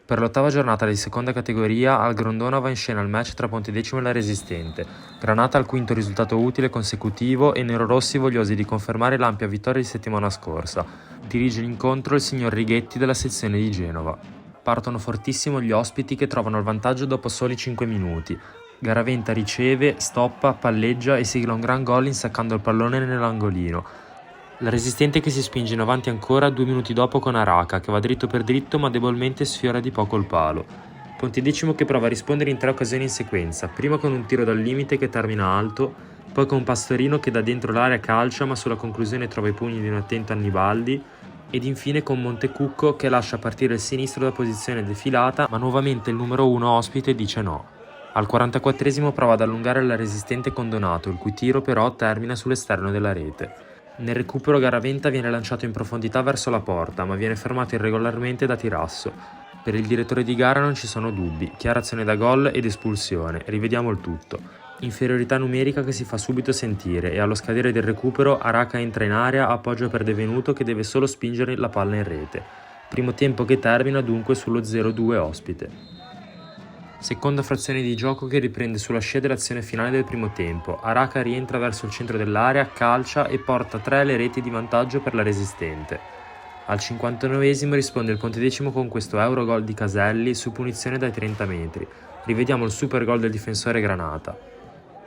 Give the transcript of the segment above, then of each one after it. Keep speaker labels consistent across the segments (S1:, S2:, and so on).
S1: Per l'ottava giornata di seconda categoria, al Grondona va in scena il match tra Pontedecimo e la Resistente. Granata al quinto risultato utile consecutivo e nerorossi vogliosi di confermare l'ampia vittoria di settimana scorsa. Dirige l'incontro il signor Righetti della sezione di Genova. Partono fortissimo gli ospiti che trovano il vantaggio dopo soli 5 minuti. Garaventa riceve, stoppa, palleggia e sigla un gran gol insaccando il pallone nell'angolino. La Resistente che si spinge in avanti ancora 2 minuti dopo con Araca, che va dritto per dritto ma debolmente sfiora di poco il palo. Pontedecimo che prova a rispondere in 3 occasioni in sequenza, prima con un tiro dal limite che termina alto, poi con Pastorino che da dentro l'area calcia ma sulla conclusione trova i pugni di un attento Annibaldi, ed infine con Montecucco che lascia partire il sinistro da posizione defilata ma nuovamente il numero 1 ospite dice no. Al 44esimo prova ad allungare la Resistente con Donato, il cui tiro però termina sull'esterno della rete. Nel recupero Garaventa viene lanciato in profondità verso la porta, ma viene fermato irregolarmente da Tirasso. Per il direttore di gara non ci sono dubbi, chiara azione da gol ed espulsione, rivediamo il tutto. Inferiorità numerica che si fa subito sentire e allo scadere del recupero Araca entra in area, appoggio per De Venuto che deve solo spingere la palla in rete. Primo tempo che termina dunque sullo 0-2 ospite. Seconda frazione di gioco che riprende sulla scia dell'azione finale del primo tempo. Araca rientra verso il centro dell'area, calcia e porta 3 le reti di vantaggio per la Resistente. Al 59esimo risponde il Pontedecimo con questo Eurogol di Caselli su punizione dai 30 metri. Rivediamo il super gol del difensore Granata.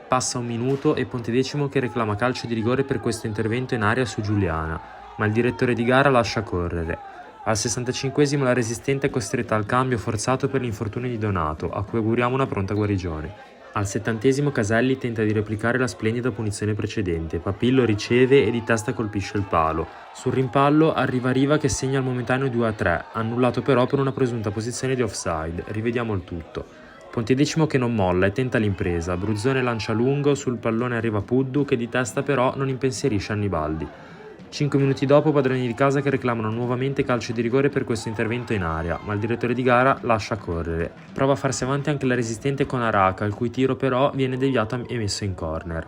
S1: Passa un minuto e Pontedecimo che reclama calcio di rigore per questo intervento in area su Giuliana, ma il direttore di gara lascia correre. Al 65esimo la Resistente è costretta al cambio forzato per l'infortunio di Donato, a cui auguriamo una pronta guarigione. Al 70esimo Caselli tenta di replicare la splendida punizione precedente, Papillo riceve e di testa colpisce il palo. Sul rimpallo arriva Riva che segna il momentaneo 2-3, annullato però per una presunta posizione di offside, rivediamo il tutto. Pontedecimo che non molla e tenta l'impresa, Bruzzone lancia lungo, sul pallone arriva Puddu che di testa però non impensierisce Annibaldi. 5 minuti dopo padroni di casa che reclamano nuovamente calcio di rigore per questo intervento in area, ma il direttore di gara lascia correre. Prova a farsi avanti anche la Resistente con Araca, il cui tiro però viene deviato e messo in corner.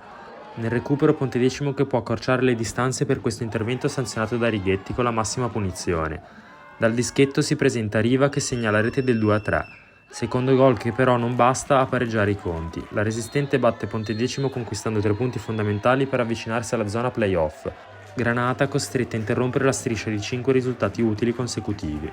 S1: Nel recupero Pontedecimo che può accorciare le distanze per questo intervento sanzionato da Righetti con la massima punizione. Dal dischetto si presenta Riva che segna la rete del 2-3. Secondo gol che però non basta a pareggiare i conti. La Resistente batte Pontedecimo conquistando 3 punti fondamentali per avvicinarsi alla zona play-off. Granata costretta a interrompere la striscia di 5 risultati utili consecutivi.